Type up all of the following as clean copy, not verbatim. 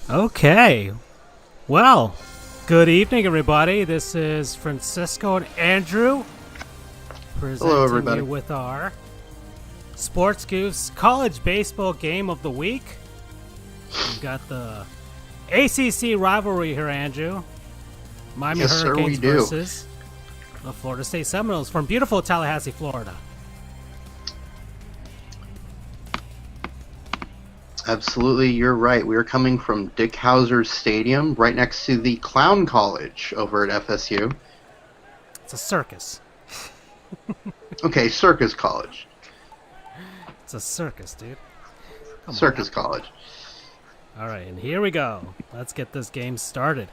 Okay. Well, good evening, everybody. This is Francisco and Andrew Hello, presenting everybody. you with our Sports Goofs College Baseball Game of the Week. We've got the ACC rivalry here, Andrew. Miami Yes, sir, we Hurricanes do. versus the Florida State Seminoles from beautiful Tallahassee, Florida. Absolutely, you're right. We are coming from Dick Howser Stadium, right next to the Clown College over at FSU. It's a circus. Okay, Circus College. It's a circus, dude. Come on Circus now. College. All right, and here we go. Let's get this game started.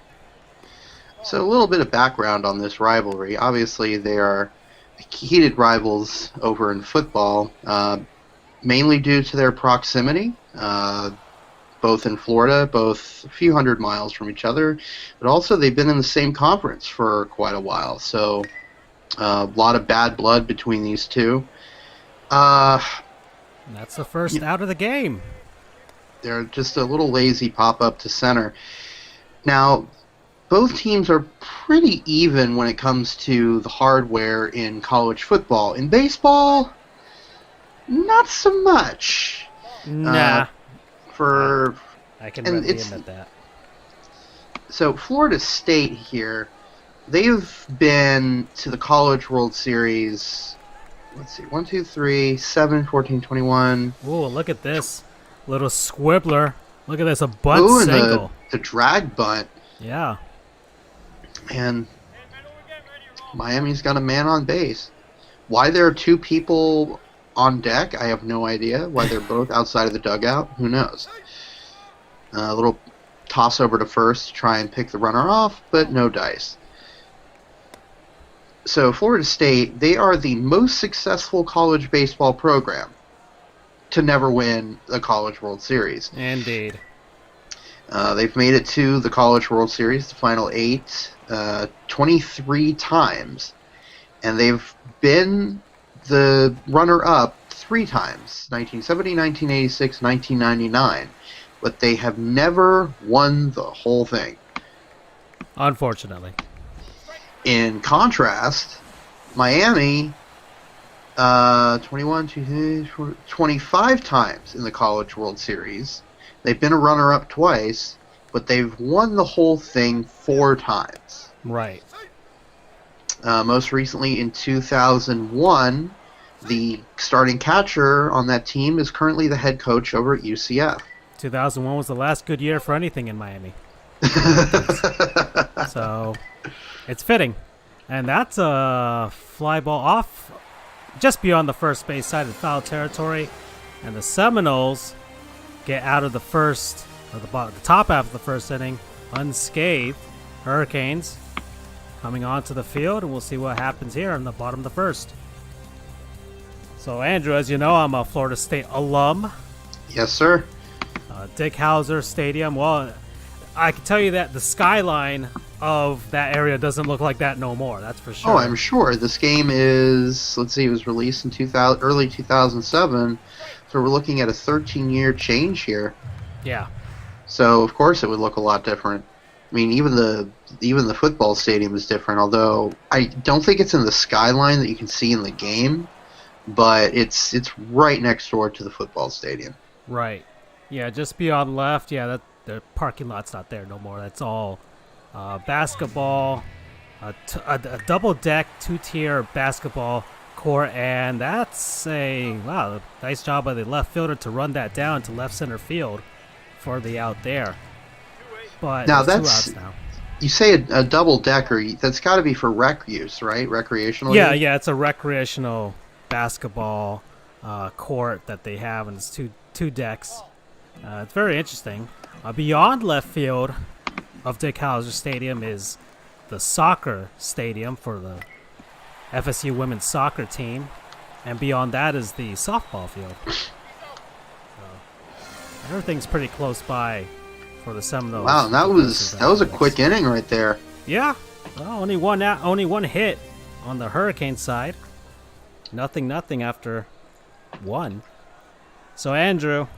So a little bit of background on this rivalry. Obviously, they are heated rivals over in football, mainly due to their proximity, both in Florida, both a few hundred miles from each other, but also they've been in the same conference for quite a while. So a lot of bad blood between these two. And that's the first out of the game. They're just a little lazy pop-up to center. Now, both teams are pretty even when it comes to the hardware in college football. In baseball, not so much. Nah. I can readily admit that. So Florida State here, they've been to the College World Series, let's see, 1, 2, 3, 7, 14, 21. Ooh, look at this. Little squibbler. Look at this, a bunt Ooh, and single. the drag bunt. Yeah. And Miami's got a man on base. Why there are two people on deck, I have no idea. Why they're both outside of the dugout, who knows. A little toss over to first to try and pick the runner off, but no dice. So Florida State, they are the most successful college baseball program to never win the College World Series. Indeed. They've made it to the College World Series, the final 8, 23 times. And they've been the runner-up 3 times, 1970, 1986, 1999. But they have never won the whole thing. Unfortunately. In contrast, Miami, 25 times in the College World Series. They've been a runner-up twice, but they've won the whole thing 4 times. Right. Most recently in 2001, the starting catcher on that team is currently the head coach over at UCF. 2001 was the last good year for anything in Miami. So, it's fitting. And that's a fly ball off just beyond the first base side of foul territory. And the Seminoles get out of the first, or the top half of the first inning, unscathed. Hurricanes coming onto the field, and we'll see what happens here in the bottom of the first. So, Andrew, as you know, I'm a Florida State alum. Yes, sir. Dick Howser Stadium. Well, I can tell you that the skyline of that area doesn't look like that no more. That's for sure. Oh, I'm sure. This game is, let's see, it was released in early 2007, so we're looking at a 13-year change here. Yeah. So, of course, it would look a lot different. I mean, even the football stadium is different, although I don't think it's in the skyline that you can see in the game, but it's right next door to the football stadium. Right. Yeah, just beyond left. Yeah, the parking lot's not there no more. That's all basketball, a double-deck, 2-tier basketball court, and that's wow, nice job by the left fielder to run that down to left center field for the out there. But now there's 2 that's outs now. You say a double-decker. That's got to be for rec use, right? Recreational use? Yeah, it's a recreational basketball court that they have, and it's two decks. It's very interesting. Beyond left field of Dick Howser Stadium is the soccer stadium for the FSU women's soccer team, and beyond that is the softball field. Everything's pretty close by for the Seminoles. Wow, that was a quick inning right there. Yeah, well, only one hit on the Hurricane side. Nothing after 1. So Andrew,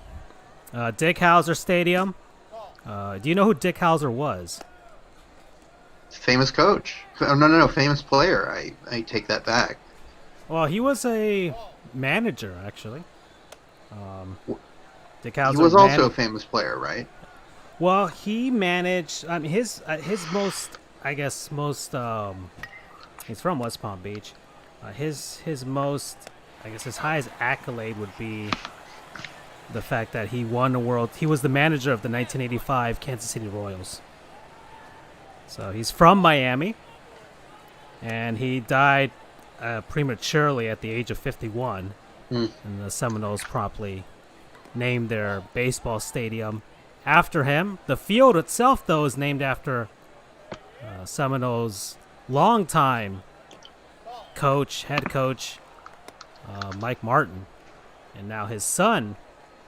Dick Howser Stadium, Do you know who Dick Hauser was? Famous coach. Oh, no, famous player. I take that back. Well, he was a manager, actually. Dick Hauser He was also a famous player, right? Well, he managed. His most, I guess, he's from West Palm Beach. His most, I guess, his highest accolade would be the fact that he won the world. He was the manager of the 1985 Kansas City Royals. So he's from Miami, and he died prematurely at the age of 51. And the Seminoles promptly named their baseball stadium after him. The field itself, though, is named after Seminoles' longtime head coach, Mike Martin, and now his son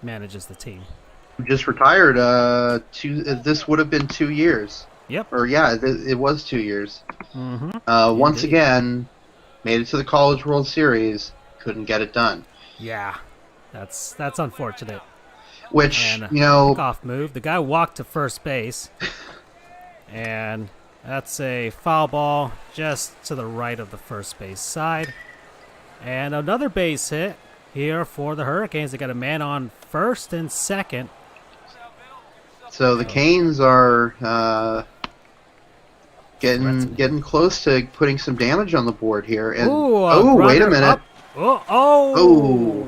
manages the team. Just retired. This would have been 2 years. Yep. Or it was 2 years. Mm-hmm. Once again, made it to the College World Series, couldn't get it done. Yeah, that's unfortunate. Which, And off move. The guy walked to first base, and that's a foul ball just to the right of the first base side. And another base hit here for the Hurricanes. They got a man on first and second. So the Canes are getting close to putting some damage on the board here. And wait a minute. Oh,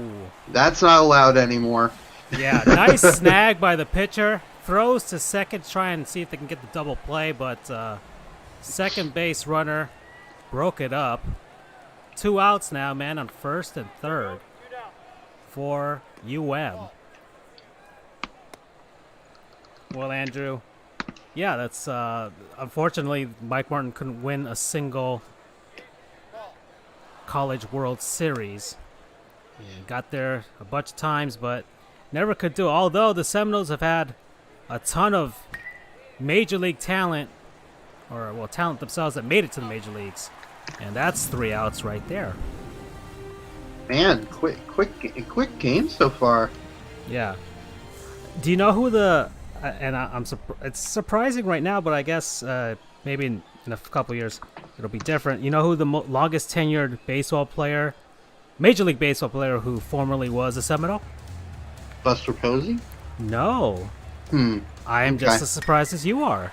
that's not allowed anymore. Yeah, nice snag by the pitcher. Throws to second, try and see if they can get the double play, but second base runner broke it up. 2 outs now, man, on first and third for UM. Well, Andrew, yeah, that's unfortunately Mike Martin couldn't win a single College World Series. He got there a bunch of times, but never could do it. Although the Seminoles have had a ton of major league talent, talent themselves that made it to the major leagues, and that's 3 outs right there. Man, quick game so far. Yeah. Do you know who it's surprising right now, but I guess maybe in a couple years it'll be different. You know who the longest tenured Major League Baseball player who formerly was a Seminole? Buster Posey? No. I am just as surprised as you are.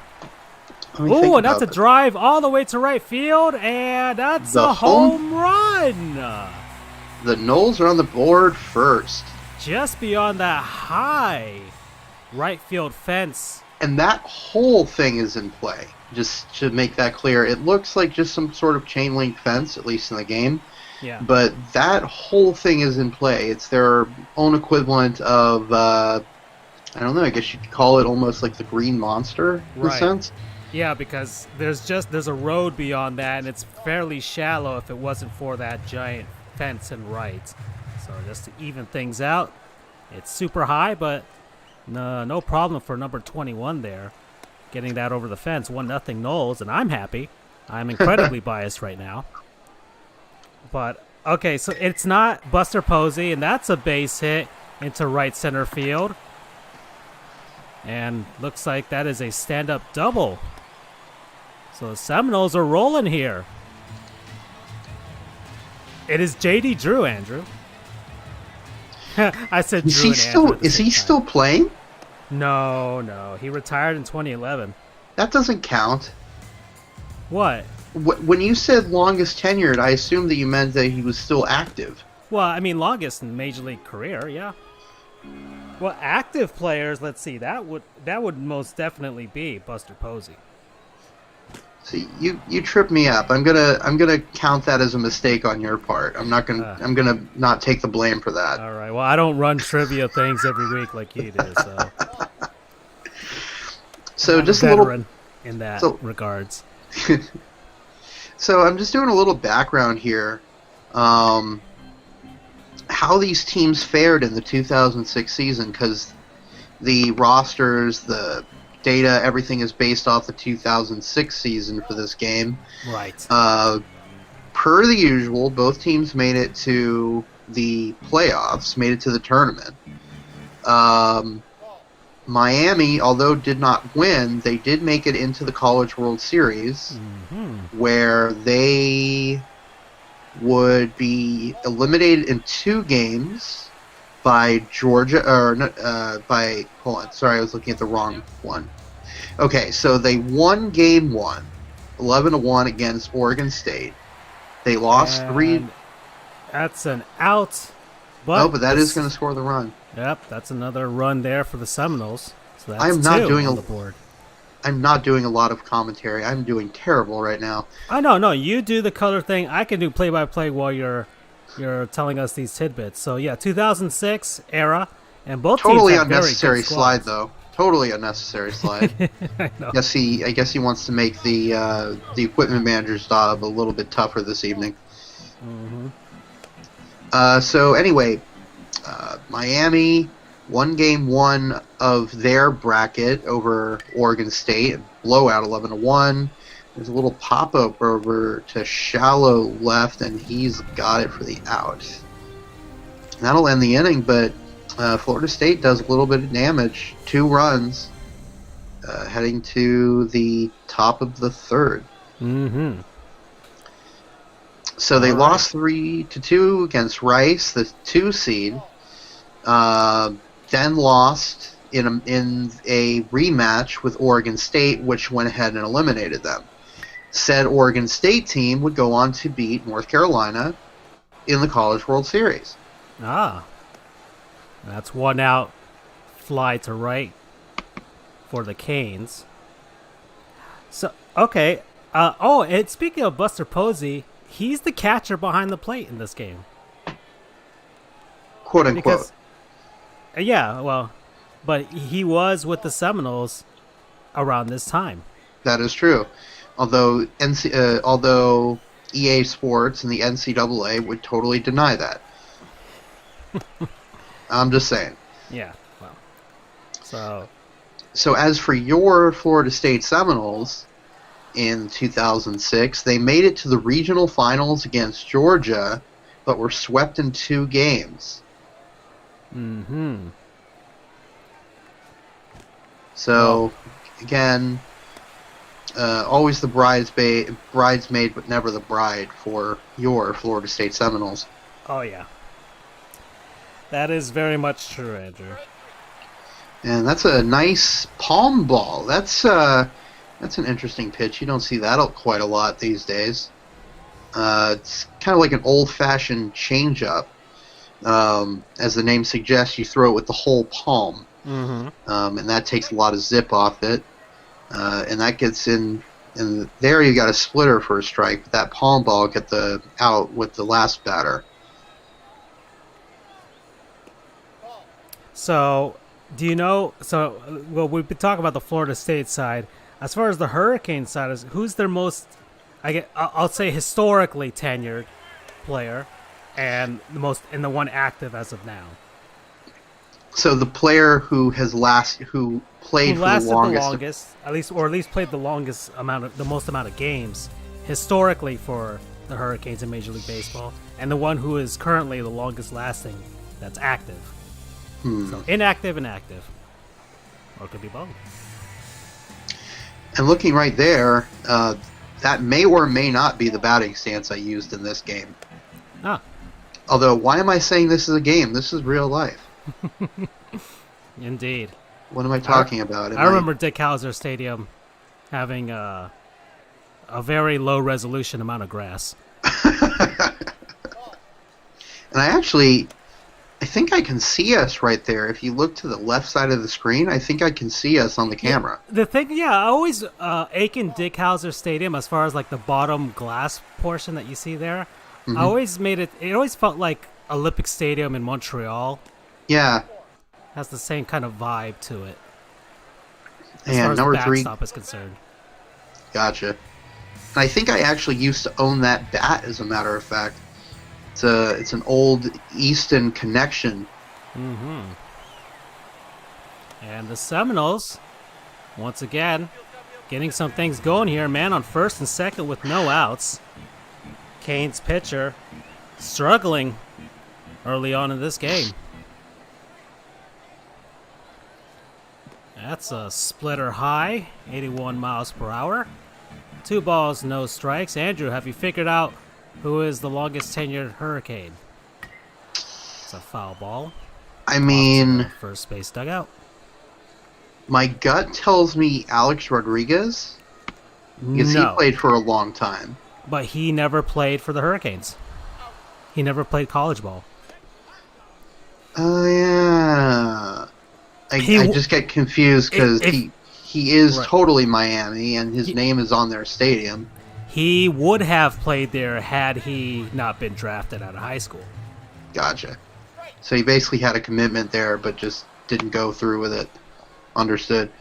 And that's a drive all the way to right field, and that's a home run. The Noles are on the board first. Just beyond that high right field fence. And that whole thing is in play. Just to make that clear, it looks like just some sort of chain link fence, at least in the game. Yeah. But that whole thing is in play. It's their own equivalent of, I don't know, I guess you could call it almost like the Green Monster in a sense. Yeah, because there's a road beyond that, and it's fairly shallow if it wasn't for that giant fence and right. So just to even things out, it's super high, but no problem for number 21 there, getting that over the fence. 1-0 Noles, and I'm happy. I'm incredibly biased right now. But, okay, so it's not Buster Posey, and that's a base hit into right center field. And looks like that is a stand-up double. So the Seminoles are rolling here. It is J.D. Drew, Andrew. I said Drew and Andrew. Is he still playing? No. He retired in 2011. That doesn't count. What? When you said longest tenured, I assumed that you meant that he was still active. Well, I mean, longest in Major League career, yeah. Well, active players, let's see, that would most definitely be Buster Posey. See, you tripped me up. I'm gonna count that as a mistake on your part. I'm gonna not take the blame for that. All right. Well, I don't run trivia things every week like you do, so. So I'm just a little veteran in that regards. So I'm just doing a little background here. How these teams fared in the 2006 season, because the rosters, the data, everything is based off the 2006 season for this game. Right. Per the usual, both teams made it to the playoffs, made it to the tournament. Miami, although did not win, they did make it into the College World Series, where they would be eliminated in 2 games by Georgia, by, hold on, sorry, I was looking at the wrong one. Okay, so they won game 1, 11-1 against Oregon State. They lost 3. That's an out. But that is going to score the run. Yep, that's another run there for the Seminoles. So that's I'm not 2 doing on the board. I'm not doing a lot of commentary. I'm doing terrible right now. Oh no, you do the color thing. I can do play-by-play while you're telling us these tidbits. So yeah, 2006 era, and both totally teams have unnecessary very good slide squads. though. Totally unnecessary slide. I know. I guess he wants to make the equipment manager's job a little bit tougher this evening. So anyway, Miami won game 1 of their bracket over Oregon State, blowout 11-1. There's a little pop-up over to shallow left, and he's got it for the out. And that'll end the inning, but Florida State does a little bit of damage. 2 runs, heading to the top of the 3rd. So they lost 3-2 against Rice, the 2 seed. Then lost in a rematch with Oregon State, which went ahead and eliminated them. Said Oregon State team would go on to beat North Carolina in the College World Series. That's 1 out, fly to right for the Canes. So okay. And speaking of Buster Posey, he's the catcher behind the plate in this game. Quote unquote. Yeah, well, but he was with the Seminoles around this time. That is true. Although EA Sports and the NCAA would totally deny that. I'm just saying. Yeah, well. So as for your Florida State Seminoles in 2006, they made it to the regional finals against Georgia, but were swept in 2 games. So, again, always the bridesmaid, but never the bride for your Florida State Seminoles. Oh, yeah. That is very much true, Andrew. And that's a nice palm ball. That's an interesting pitch. You don't see that quite a lot these days. It's kind of like an old-fashioned changeup. As the name suggests, you throw it with the whole palm. And that takes a lot of zip off it. And that gets in, and there you got a splitter for a strike. But that palm ball get the out with the last batter. So, do you know? Well, we've been talking about the Florida State side. As far as the Hurricane side is, who's their most, I'll say historically tenured player, and the one active as of now. So the player who played for the longest, at least played the most amount of games historically for the Hurricanes in Major League Baseball, and the one who is currently the longest lasting that's active. So inactive and active, or it could be both. And looking right there, that may or may not be the batting stance I used in this game. Although, why am I saying this is a game? This is real life. Indeed. What am I talking about? I remember Dick Howser Stadium having a very low resolution amount of grass. And I think I can see us right there. If you look to the left side of the screen, I think I can see us on the camera. I always Aiken Dick Howser Stadium, as far as like the bottom glass portion that you see there, I always it always felt like Olympic Stadium in Montreal. Yeah. Has the same kind of vibe to it. As far as the number 3 backstop is concerned. Gotcha. And I think I actually used to own that bat, as a matter of fact. It's an old Easton connection. And the Seminoles, once again, getting some things going here. Man on first and second with no outs. Canes pitcher struggling early on in this game. That's a splitter high, 81 miles per hour. 2 balls, no strikes. Andrew, have you figured out who is the longest tenured Hurricane? It's a foul ball. I Off to mean, the first base dugout. my gut tells me Alex Rodriguez because he No, played for a long time. but he never played for the Hurricanes. He never played college ball. Oh yeah. I He- just get confused because if- he is Right. totally Miami and his name is on their stadium. He would have played there had he not been drafted out of high school. Gotcha. So he basically had a commitment there, but just didn't go through with it. Understood.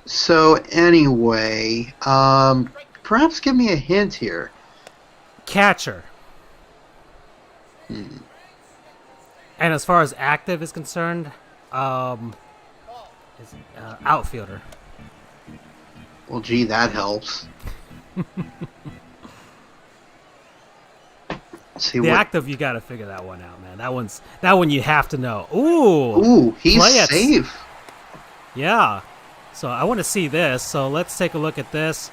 So anyway, perhaps give me a hint here. Catcher. And as far as active is concerned, outfielder. Well, gee, that helps. See The what? active, you got to figure that one out, man. That one you have to know. Ooh, Ooh, he's play it. safe. Yeah. So I want to see this. So let's take a look at this.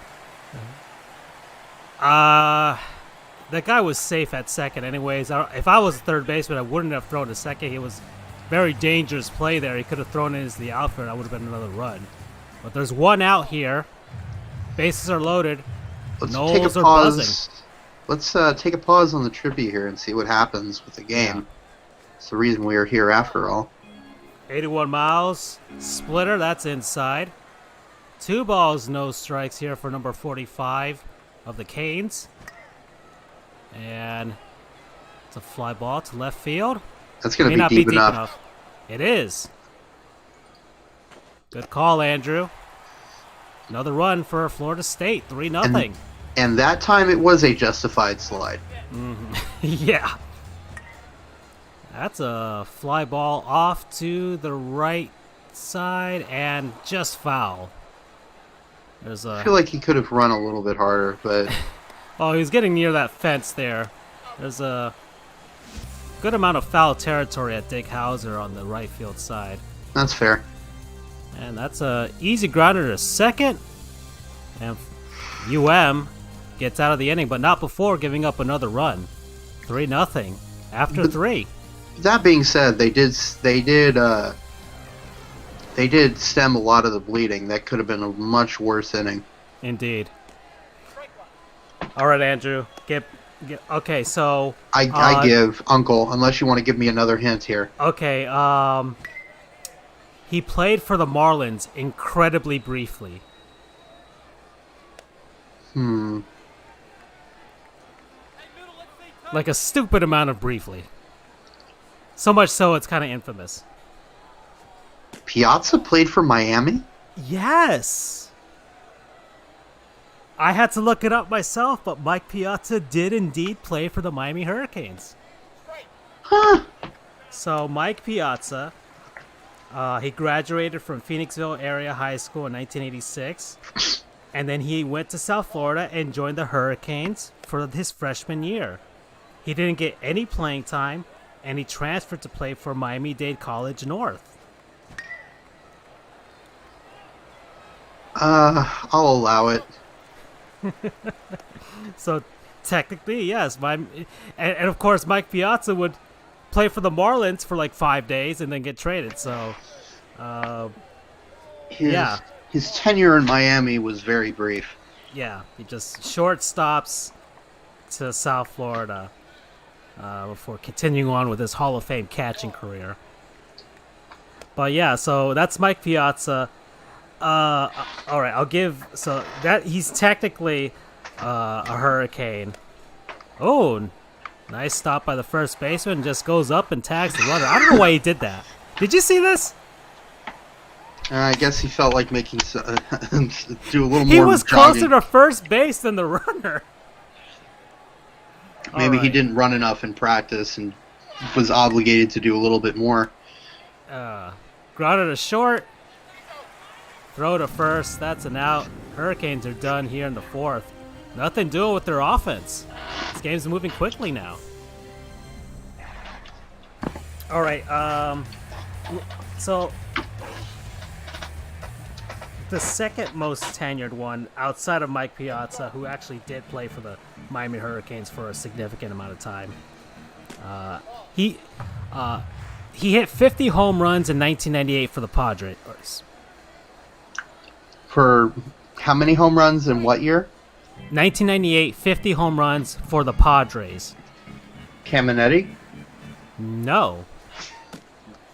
That guy was safe at second, anyways. If I was a third baseman, I wouldn't have thrown to second. He was very dangerous play there. He could have thrown it as the outfield. That would have been another run. But there's one out here. Bases are loaded. Let's Knowles take a are pause. buzzing. Let's take a pause on the trivia here and see what happens with the game. Yeah. It's the reason we are here after all. 81 miles. Splitter, that's inside. 2 balls, no strikes here for number 45 of the Canes. And it's a fly ball to left field. That's going May to not be be deep enough. It is. Good call, Andrew. Another run for Florida State. 3-0. And that time it was a justified slide. Yeah. That's a fly ball off to the right side and just foul. There's I feel like he could have run a little bit harder, but Oh, he's getting near that fence there. There's a good amount of foul territory at Dick Hauser on the right field side. that's fair. And that's a easy grounder to second. And UM gets out of the inning, but not before giving up another run. 3-0 after 3. That being said, they did stem a lot of the bleeding. That could have been a much worse inning. Indeed. All right, Andrew. Okay, so I give Uncle, unless you want to give me another hint here. okay, he played for the Marlins incredibly briefly. Like a stupid amount of briefly. So much so it's kind of infamous. Piazza played for Miami? Yes. I had to look it up myself, but Mike Piazza did indeed play for the Miami Hurricanes. Huh. So Mike Piazza, he graduated from Phoenixville Area High School in 1986, and then he went to South Florida and joined the Hurricanes for his freshman year. He didn't get any playing time, and he transferred to play for Miami-Dade College North. I'll allow it. So technically, yes. And of course, Mike Piazza would play for the Marlins for like 5 days and then get traded. So, yeah. His tenure in Miami was very brief. Yeah, he just short stops to South Florida before continuing on with his Hall of Fame catching career. But yeah, so that's Mike Piazza. All right, I'll give so that he's technically a Hurricane. Oh, nice stop by the first baseman. Just goes up and tags the runner. I don't know why he did that. Did you see this? I guess he felt like making do a little more. He was jogging. closer to first base than the runner. Maybe he Alright. didn't run enough in practice and was obligated to do a little bit more. Grounded to short. Throw to first. That's an out. Hurricanes are done here in the 4th. Nothing doing with their offense. This game's moving quickly now. All right. So the second most tenured one outside of Mike Piazza, who actually did play for the Miami Hurricanes for a significant amount of time. He he hit 50 home runs in 1998 for the Padres. For how many home runs in what year? 1998, 50 home runs for the Padres. Caminetti? No.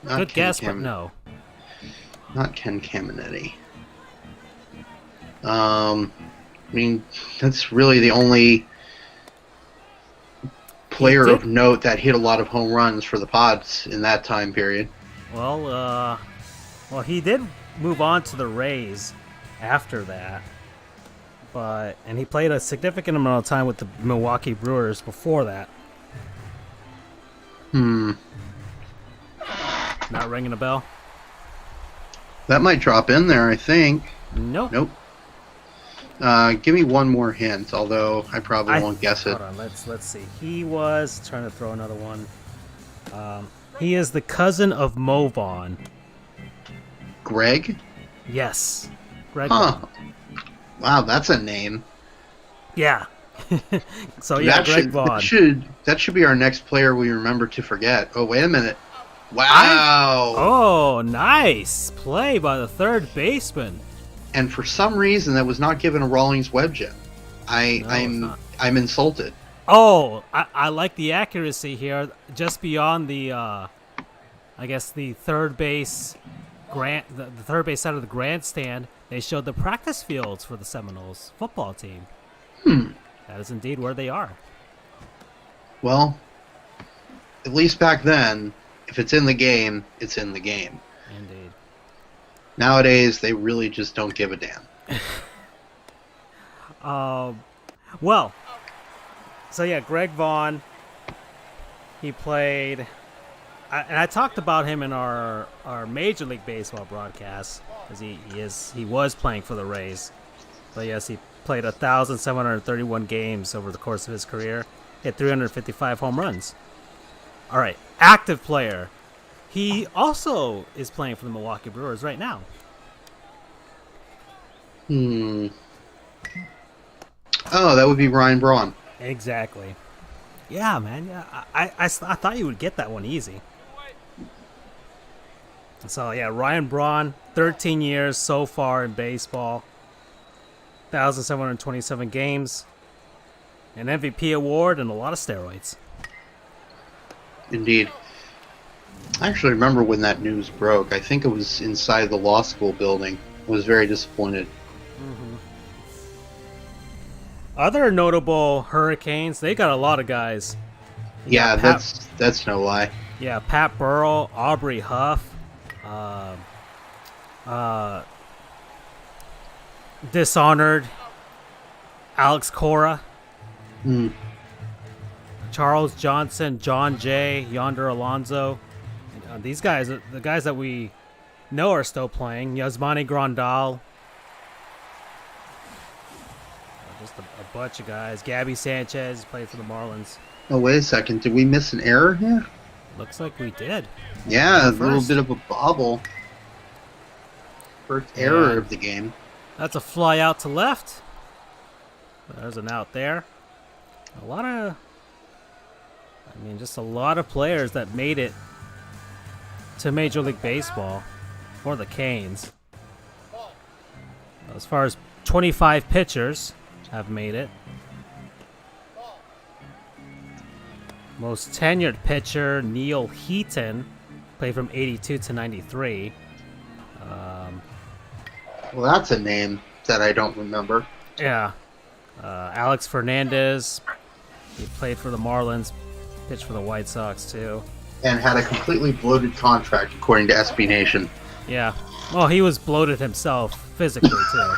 Not Good Ken guess, but no. Not Ken Caminetti. I mean, that's really the only player of note that hit a lot of home runs for the Pods in that time period. Well, he did move on to the Rays after that, and he played a significant amount of time with the Milwaukee Brewers before that. Not ringing a bell? That might drop in there, I think. Nope. Give me one more hint, although I probably won't guess it. Hold on, let's see. He was trying to throw another one. He is the cousin of Mo Vaughn. Greg? Yes. Greg Huh. Vaughn. Wow, that's a name. Yeah. So yeah, Greg Vaughn. That should be our next player we remember to forget. Oh, wait a minute. Wow. Oh, nice play by the third baseman. And for some reason, that was not given a Rawlings Web gem. I'm insulted. Oh, I like the accuracy here. Just beyond the, I guess the third base the third base side of the grandstand, they showed the practice fields for the Seminoles football team. That is indeed where they are. Well, at least back then, if it's in the game, it's in the game. Indeed. Nowadays, they really just don't give a damn. Well, so yeah, Greg Vaughn, he played, and I talked about him in our Major League Baseball broadcast, because he was playing for the Rays. So yes, he played 1,731 games over the course of his career, hit 355 home runs. All right, active player. He also is playing for the Milwaukee Brewers right now. Oh, that would be Ryan Braun. Exactly. Yeah, man. Yeah, I thought you would get that one easy. So yeah, Ryan Braun, 13 years so far in baseball, 1,727 games, an MVP award, and a lot of steroids. Indeed. I actually remember when that news broke. I think it was inside the law school building. I was very disappointed. Other notable Hurricanes, they got a lot of guys. Yeah, that's no lie. Yeah, Pat Burrell, Aubrey Huff, Dishonored, Alex Cora, Charles Johnson, John Jay, Yonder Alonso. These guys, the guys that we know are still playing. Yasmani Grandal. Just a bunch of guys. Gabby Sanchez played for the Marlins. Oh, wait a second. Did we miss an error here? Looks like we did. Yeah, a little bit of a bobble. First error of the game. That's a fly out to left. There's an out there. Just a lot of players that made it to Major League Baseball for the Canes. As far as 25 pitchers have made it. Most tenured pitcher, Neil Heaton, played from 82 to 93. Well, that's a name that I don't remember. Yeah. Alex Fernandez, he played for the Marlins, pitched for the White Sox too. And had a completely bloated contract, according to SB Nation. Yeah. Well, he was bloated himself, physically too.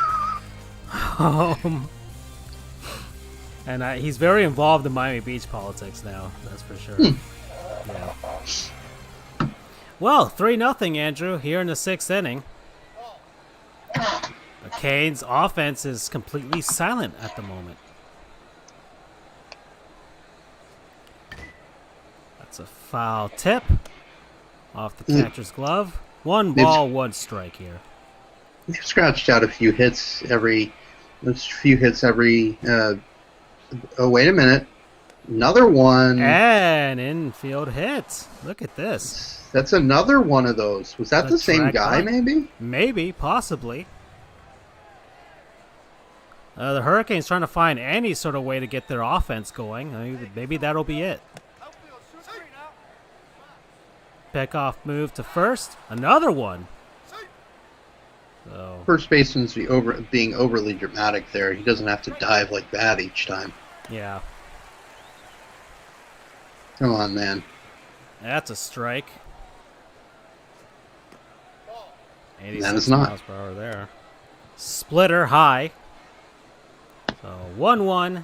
And he's very involved in Miami Beach politics now, that's for sure. Yeah. Well, 3-0, Andrew, here in the 6th inning. The Canes' offense is completely silent at the moment. That's a foul tip. off the catcher's glove. One ball, one strike here. They've scratched out a few hits every. Oh, wait a minute. Another one. And infield hit. Look at this. That's another one of those. Was that the same guy, maybe? Maybe, possibly. The Hurricanes trying to find any sort of way to get their offense going. Maybe that'll be it. Pickoff move to first. Another one. So, first baseman's being overly dramatic there. He doesn't have to dive like that each time. Yeah. Come on, man. That's a strike. 86 That is not. miles per hour there. Splitter high. So 1-1.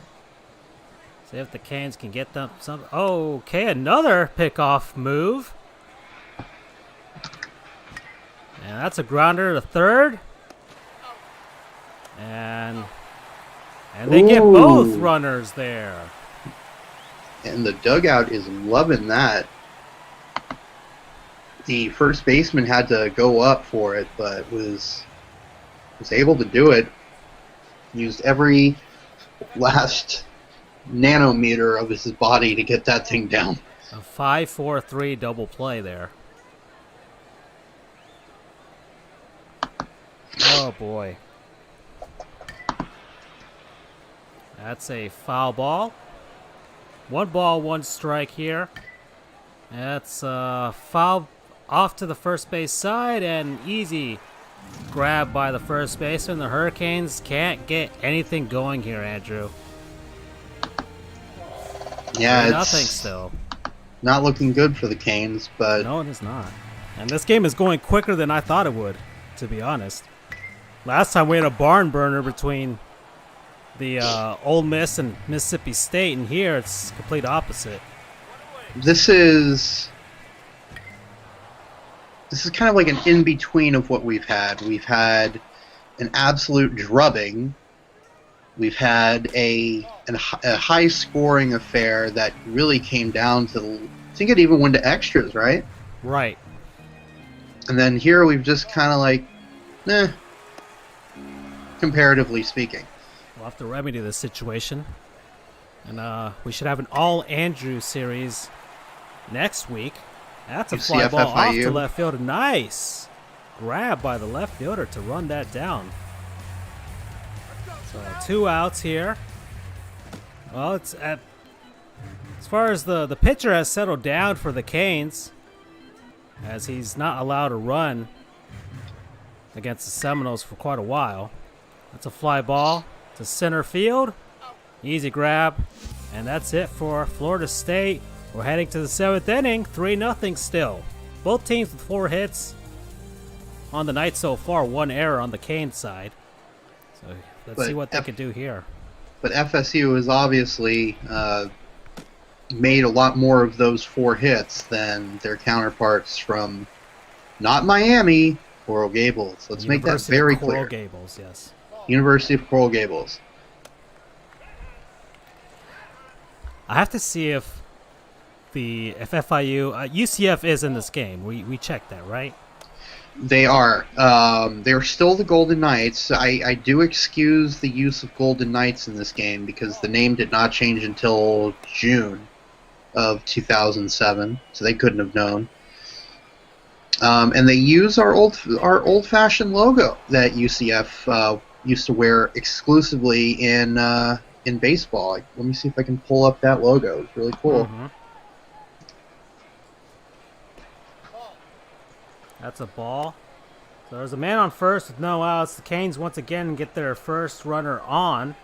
See if the Canes can get them some. Okay, another pickoff move. And that's a grounder to third. And they get both runners there. And the dugout is loving that. The first baseman had to go up for it, but was able to do it. Used every last nanometer of his body to get that thing down. A 5-4-3 double play there. Oh boy. That's a foul ball. One ball, one strike here. That's foul off to the first base side and easy grab by the first baseman. The Hurricanes can't get anything going here, Andrew. Yeah, nothing still. Not looking good for the Canes, but no, it is not. And this game is going quicker than I thought it would, to be honest. Last time we had a barn burner between the Ole Miss and Mississippi State, and here it's complete opposite. This is kind of like an in-between of what we've had. We've had an absolute drubbing. We've had a high-scoring affair that really came down to, I think it even went to extras, right? Right. And then here we've just kind of like, comparatively speaking. We'll have to remedy this situation. And we should have an all-Andrew series next week. That's a fly ball off to left field. Nice grab by the left fielder to run that down. So 2 outs here. Well, it's as far as the pitcher has settled down for the Canes, as he's not allowed to run against the Seminoles for quite a while. That's a fly ball to center field. Easy grab. And that's it for Florida State. We're heading to the 7th inning. 3-0 still. Both teams with 4 hits on the night so far. 1 error on the Canes side. So let's see what they can do here. But FSU has obviously made a lot more of those 4 hits than their counterparts from not Miami, Coral Gables. Let's make that very clear. Coral Gables, yes. University of Coral Gables. I have to see if FIU UCF is in this game. We checked that, right? They are. They're still the Golden Knights. I do excuse the use of Golden Knights in this game because the name did not change until June of 2007, so they couldn't have known. And they use our old-fashioned logo that UCF used to wear exclusively in baseball. Let me see if I can pull up that logo. It's really cool. Mm-hmm. That's a ball. So there's a man on first with no outs. The Canes once again get their first runner on.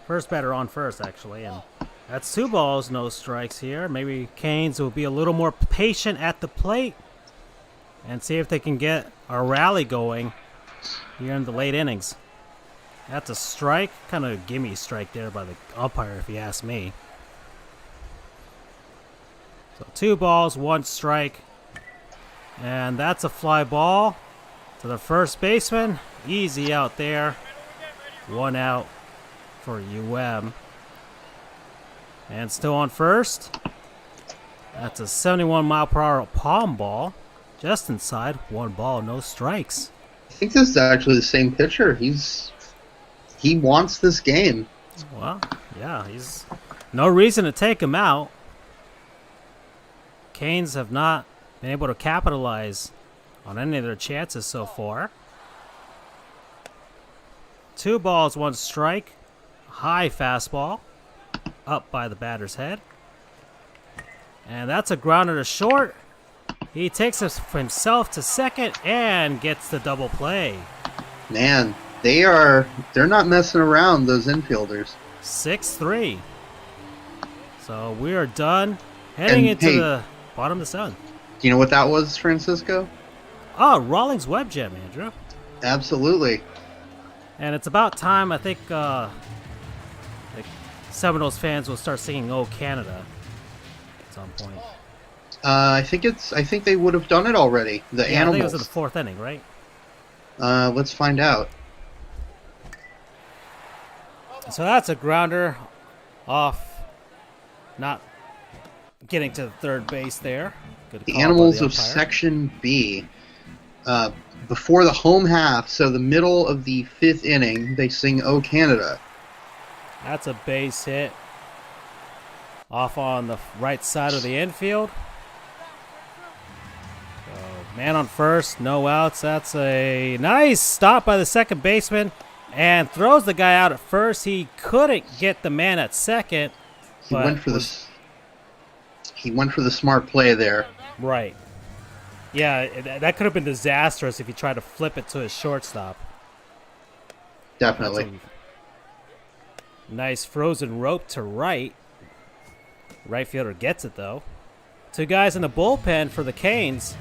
First batter on first, actually. And that's 2 balls, no strikes here. Maybe Canes will be a little more patient at the plate and see if they can get a rally going here in the late innings. That's a strike. Kind of a gimme strike there by the umpire, if you ask me. So 2 balls, 1 strike. And that's a fly ball to the first baseman. Easy out there. 1 out for UM. And still on first. That's a 71-mile-per-hour palm ball. Just inside. 1 ball, no strikes. I think this is actually the same pitcher. He wants this game. Well, yeah, he's no reason to take him out. Canes have not been able to capitalize on any of their chances so far. 2 balls, 1 strike. High fastball. Up by the batter's head. And that's a grounder to short. He takes himself to second and gets the double play. Man, they're not messing around, those infielders. 6-3. So we are done heading into the bottom of the 7th. Do you know what that was, Francisco? Oh, Rawlings Web Jam, Andrew. Absolutely. And it's about time, I think, Seminoles fans will start singing "Oh Canada" at some point. I think they would have done it already. The I think Animals. it was in the 4th inning, right? Let's find out. So that's a grounder off, not getting to third base there. Good The call by Animals the of umpire. Section B. Before the home half, so the middle of the 5th inning, they sing "Oh Canada." That's a base hit off on the right side of the infield. So, man on first, no outs. That's a nice stop by the second baseman and throws the guy out at first. He couldn't get the man at second. He went for the smart play there. Right. Yeah, that could have been disastrous if he tried to flip it to his shortstop. Definitely. That's a nice frozen rope to right. Right fielder gets it, though. 2 guys in the bullpen for the Canes.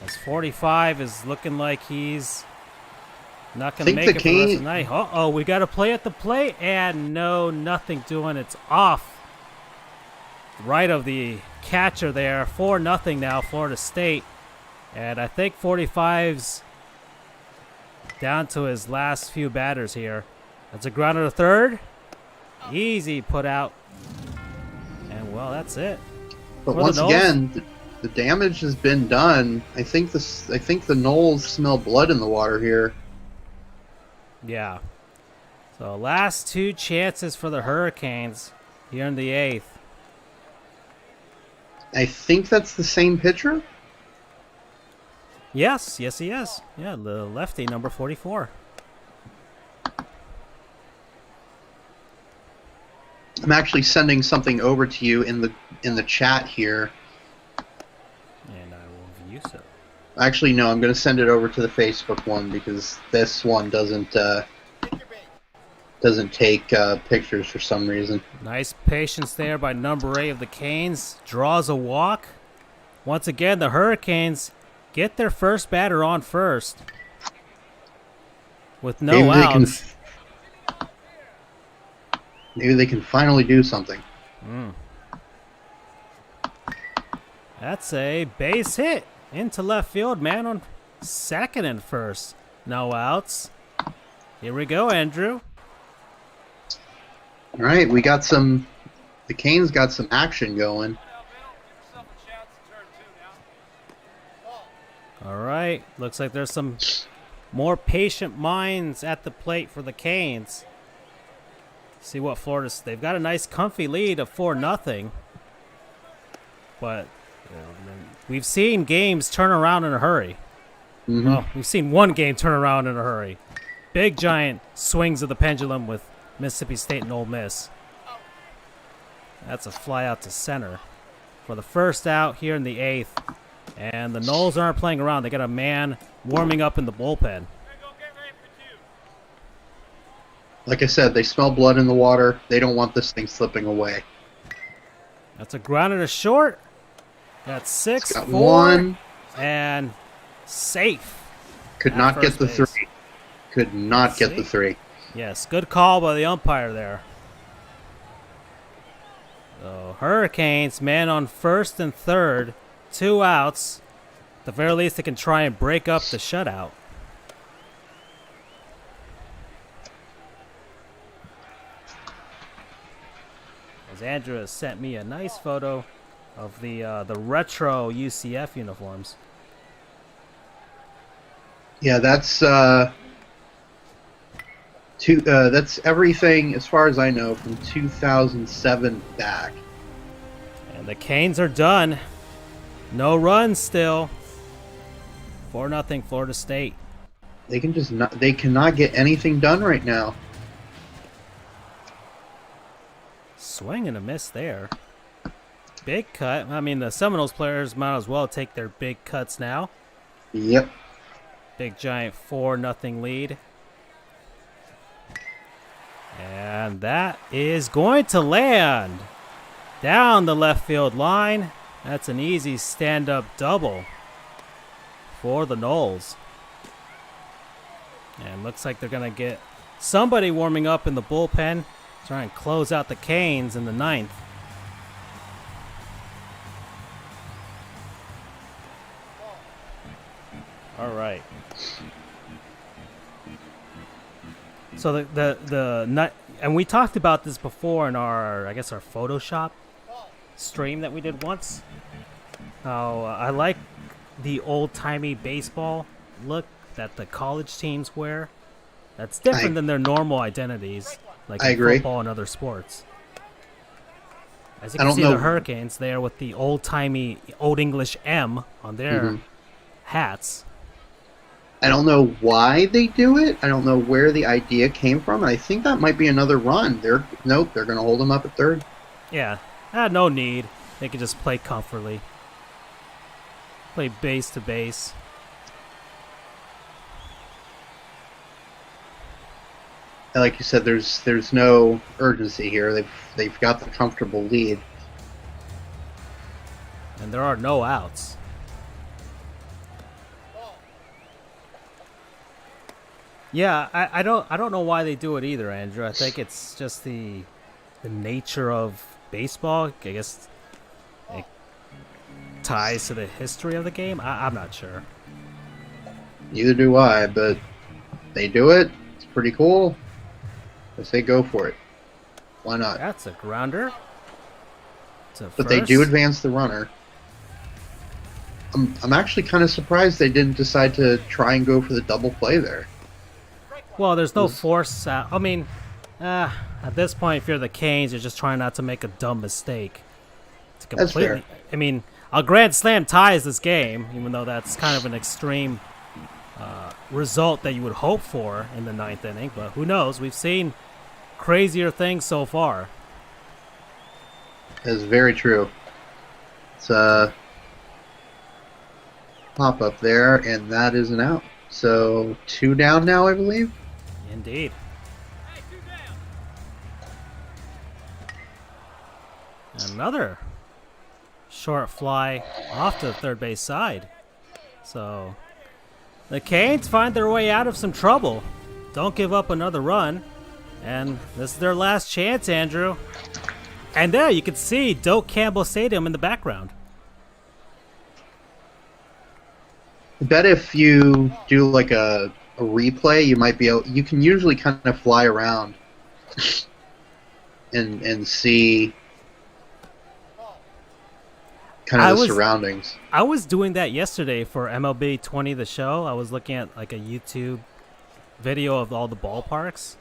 As 45 is looking like he's not going to make it for the rest of the night. Uh-oh, we got to play at the plate, and no, nothing doing. It's off. Right of the catcher there. 4-0 now, Florida State. And I think 45's down to his last few batters here. That's a grounder to third. Easy put out. And, well, that's it. But For once the Noles. again, the damage has been done. I think the Noles smell blood in the water here. Yeah. So last 2 chances for the Hurricanes here in the 8th. I think that's the same pitcher. Yes, he is. Yeah, the lefty, number 44. I'm actually sending something over to you in the chat here. And I will view so. Actually, no, I'm going to send it over to the Facebook one because this one doesn't take pictures for some reason. Nice patience there by number 8 of the Canes. Draws a walk. Once again, the Hurricanes get their first batter on first. With no outs. Maybe they can finally do something. That's a base hit into left field. Man on second and first. No outs. Here we go, Andrew. All right, the Canes got some action going. All right, looks like there's some more patient minds at the plate for the Canes. See what they've got a nice comfy lead of 4-0. But we've seen games turn around in a hurry. Mm-hmm. Well, we've seen one game turn around in a hurry. Big giant swings of the pendulum with Mississippi State and Ole Miss. That's a fly out to center for the first out here in the 8th. And the Noles aren't playing around. They got a man warming up in the bullpen. Like I said, they smell blood in the water. They don't want this thing slipping away. That's a grounder to short. That's 6-4. Got one. And safe. Could not get the 3. Could not get the 3. Yes, good call by the umpire there. So Hurricanes, man on first and third. 2 outs. At the very least, they can try and break up the shutout. As Andrew has sent me a nice photo of the retro UCF uniforms. Yeah, that's everything as far as I know from 2007 back. And the Canes are done. No runs still. 4-0 Florida State. They cannot get anything done right now. Swing and a miss there. Big cut. I mean, the Seminoles players might as well take their big cuts now. Yep. Big giant 4-0 lead. And that is going to land down the left field line. That's an easy stand-up double for the Noles. And looks like they're going to get somebody warming up in the bullpen. Try and close out the Canes in the 9th. All right. So and we talked about this before in our Photoshop stream that we did once. How I like the old-timey baseball look that the college teams wear. That's different than their normal identities, like in football and other sports. As you can see, the Hurricanes there with the old-timey Old English M on their hats. I don't know why they do it. I don't know where the idea came from. I think that might be another run. They're going to hold them up at third. Yeah, no need. They could just play comfortably. Play base to base. Like you said, there's no urgency here. They've got the comfortable lead, and there are no outs. Yeah, I don't know why they do it either, Andrew. I think it's just the nature of baseball. I guess it ties to the history of the game. I'm not sure. Neither do I, but they do it. It's pretty cool. I say go for it. Why not? That's a grounder. But they do advance the runner. I'm actually kind of surprised they didn't decide to try and go for the double play there. Well, there's no force. I mean, at this point, if you're the Canes, you're just trying not to make a dumb mistake. That's fair. I mean, a grand slam ties this game, even though that's kind of an extreme result that you would hope for in the 9th inning. But who knows? We've seen crazier things so far. That's very true. It's a pop up there, and that is an out. So 2 down now, I believe. Indeed. Another short fly off to the third base side. So the Canes find their way out of some trouble. Don't give up another run. And this is their last chance, Andrew. And there you can see Doak Campbell Stadium in the background. I bet if you do like a replay, you can usually kind of fly around and see kind of the surroundings. I was doing that yesterday for MLB 20 the show. I was looking at like a YouTube video of all the ballparks,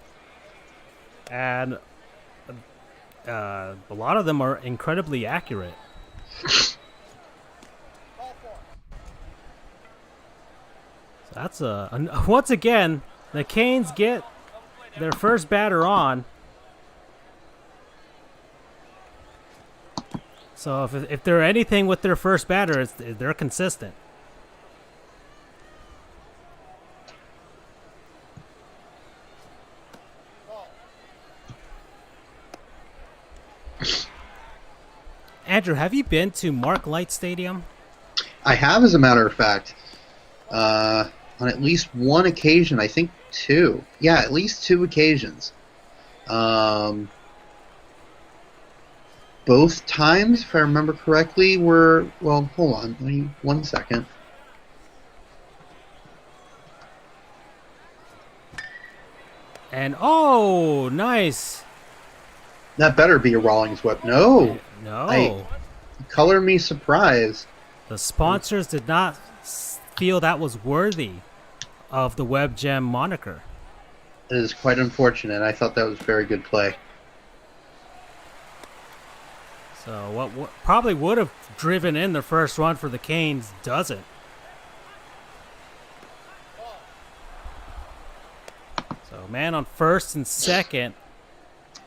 and a lot of them are incredibly accurate. That's once again, the Canes get their first batter on. So if they're anything with their first batter, they're consistent. Andrew, have you been to Mark Light Stadium? I have, as a matter of fact. On at least one occasion, I think 2. Yeah, at least 2 occasions. Both times, if I remember correctly, were... Well, hold on. Let me, 1 second. And, oh, nice. That better be a Rawlings web. No. No. Color me surprised. The sponsors did not feel that was worthy of the Web Gem moniker. It is quite unfortunate. I thought that was very good play. So what probably would have driven in the first run for the Canes doesn't. So man on first and second,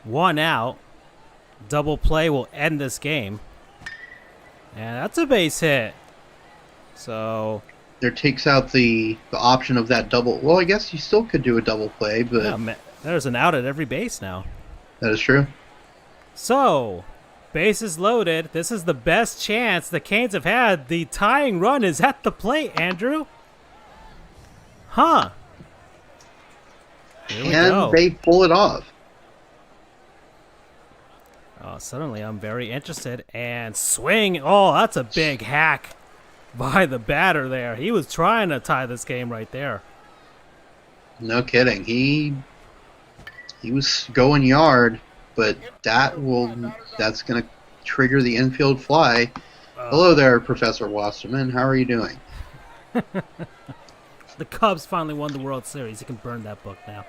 1 out. Double play will end this game. And that's a base hit. So there takes out the option of that double. Well, I guess you still could do a double play, but yeah, there's an out at every base now. That is true. So, bases loaded. This is the best chance the Canes have had. The tying run is at the plate, Andrew. Huh. Can they pull it off? Oh, suddenly I'm very interested. And swing. Oh, that's a big hack by the batter there. He was trying to tie this game right there. No kidding. He was going yard, but that's going to trigger the infield fly. Hello there, Professor Wasserman. How are you doing? The Cubs finally won the World Series. You can burn that book now.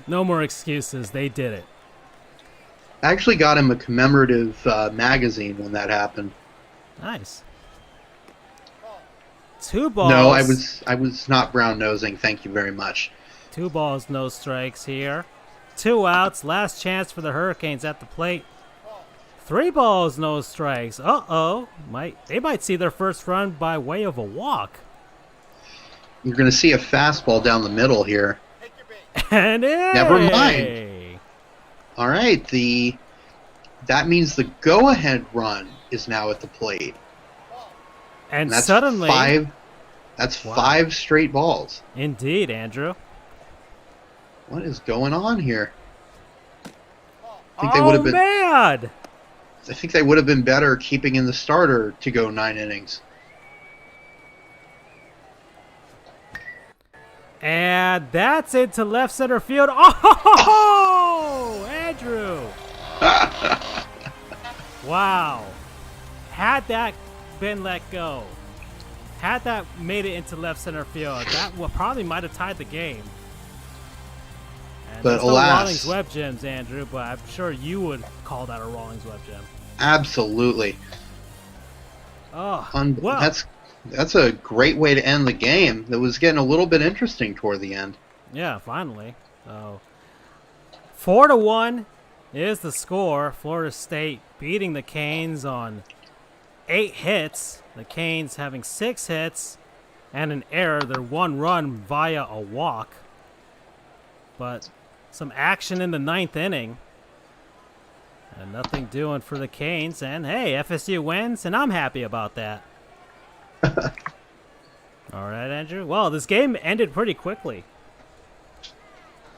No more excuses. They did it. I actually got him a commemorative magazine when that happened. Nice. 2 balls. No, I was not brown nosing. Thank you very much. 2 balls, no strikes here. 2 outs. Last chance for the Hurricanes at the plate. 3 balls, no strikes. Uh-oh. They might see their first run by way of a walk. You're going to see a fastball down the middle here. And never mind. All right, that means the go-ahead run is now at the plate. And that's suddenly 5. That's 5 straight balls. Indeed, Andrew. What is going on here? I think they would have been. Man! I think they would have been better keeping in the starter to go 9 innings. And that's into left center field. Oh, Andrew! Wow. Had that been let go, had that made it into left center field, that probably might have tied the game. And but no alas, Rawlings Web Gems, Andrew, but I'm sure you would call that a Rawlings Web Gem. Absolutely. Oh, well, that's a great way to end the game. That was getting a little bit interesting toward the end. Yeah, finally. So 4-1 is the score. Florida State beating the Canes on 8 hits. The Canes having 6 hits and an error. Their 1 run via a walk. But some action in the 9th inning. And nothing doing for the Canes. And hey, FSU wins, and I'm happy about that. All right, Andrew. Well, this game ended pretty quickly.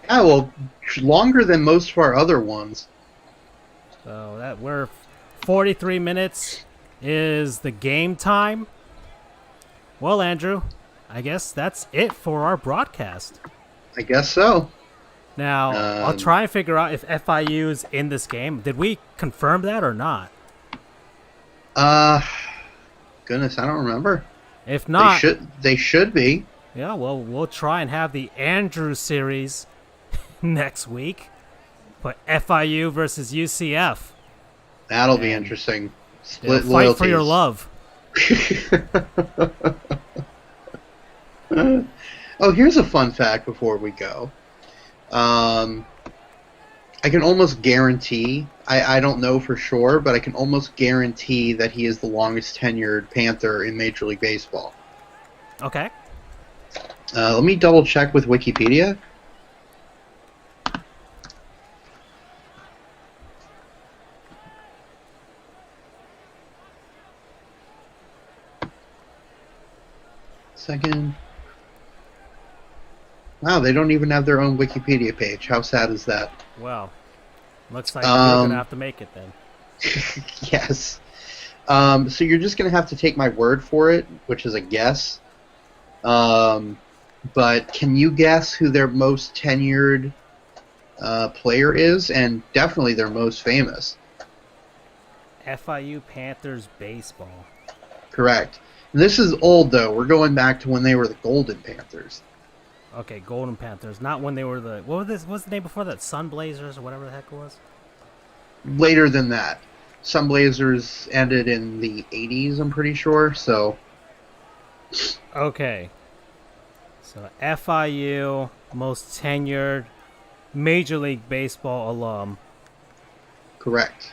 Yeah, well, longer than most of our other ones. So we're 43 minutes is the game time. Well, Andrew, I guess that's it for our broadcast. I guess so. Now, I'll try and figure out if FIU is in this game. Did we confirm that or not? Goodness, I don't remember. If not, they should be. Yeah, well, we'll try and have the Andrew series next week. Put FIU versus UCF. That'll be interesting. Split loyalties. Fight for your love. Oh, here's a fun fact before we go. I can almost guarantee, I don't know for sure, but I can almost guarantee that he is the longest tenured Panther in Major League Baseball. Okay. Let me double check with Wikipedia. Second. Wow, they don't even have their own Wikipedia page. How sad is that? Well, looks like you're going to have to make it then. Yes. So you're just going to have to take my word for it, which is a guess. But can you guess who their most tenured player is, and definitely their most famous. FIU Panthers baseball. Correct. And this is old, though. We're going back to when they were the Golden Panthers. Okay, Golden Panthers. Not when they were the... What was the name before that? Sun Blazers or whatever the heck it was? Later than that. Sun Blazers ended in the 80s, I'm pretty sure, so... Okay. So FIU, most tenured Major League Baseball alum. Correct.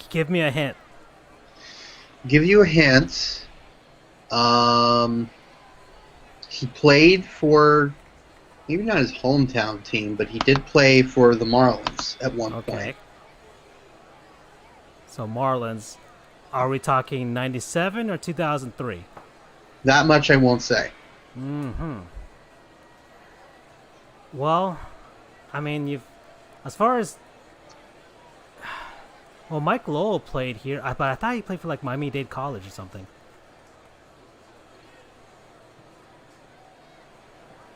Give me a hint. Give you a hint. He played for, maybe not his hometown team, but he did play for the Marlins at one point. So Marlins, are we talking 97 or 2003? That much I won't say. Well, I mean, as far as, well, Mike Lowell played here, but I thought he played for like Miami-Dade College or something.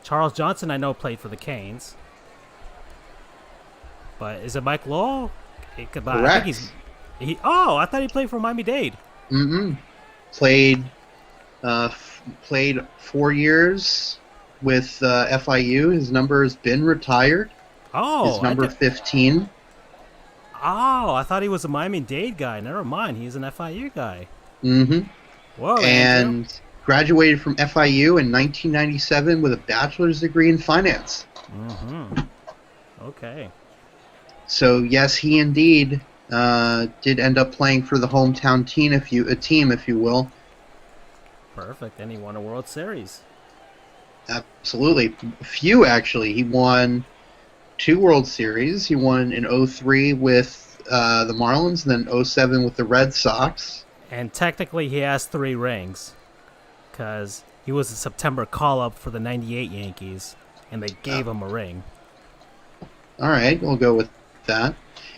Charles Johnson, I know, played for the Canes. But is it Mike Lowell? Correct. I think I thought he played for Miami-Dade. Played 4 years with FIU. His number has been retired. His number 15. I thought he was a Miami-Dade guy. Never mind, he's an FIU guy. Whoa, and Andrew. Graduated from FIU in 1997 with a bachelor's degree in finance. Okay. So yes, he indeed did end up playing for the hometown team, if you will. Perfect. And he won a World Series. Absolutely. Few, actually. He won 2 World Series. He won in 03 with the Marlins, and then 07 with the Red Sox. And technically he has 3 rings, because he was a September call-up for the 98 Yankees, and they gave him a ring. All right, we'll go with that.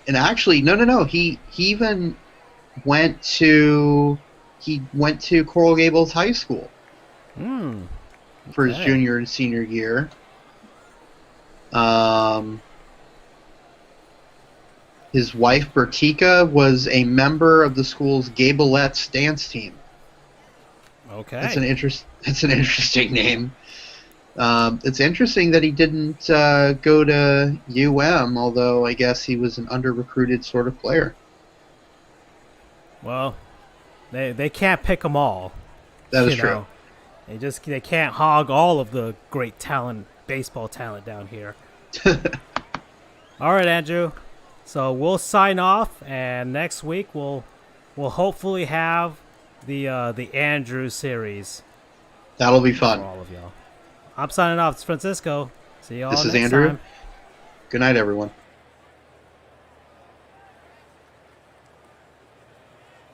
And actually, no. He even went to Coral Gables High School for his junior and senior year. His wife Bertika was a member of the school's Gabelettes dance team. Okay, It's an interesting name. It's interesting that he didn't go to UM, although I guess he was an under-recruited sort of player. Well, they can't pick them all. That is true. They can't hog all of the great talent, baseball talent down here. All right, Andrew. So we'll sign off, and next week we'll hopefully have the Andrew series. That'll be fun. For all of y'all. I'm signing off. It's Francisco. See y'all next time. This is Andrew. Good night, everyone.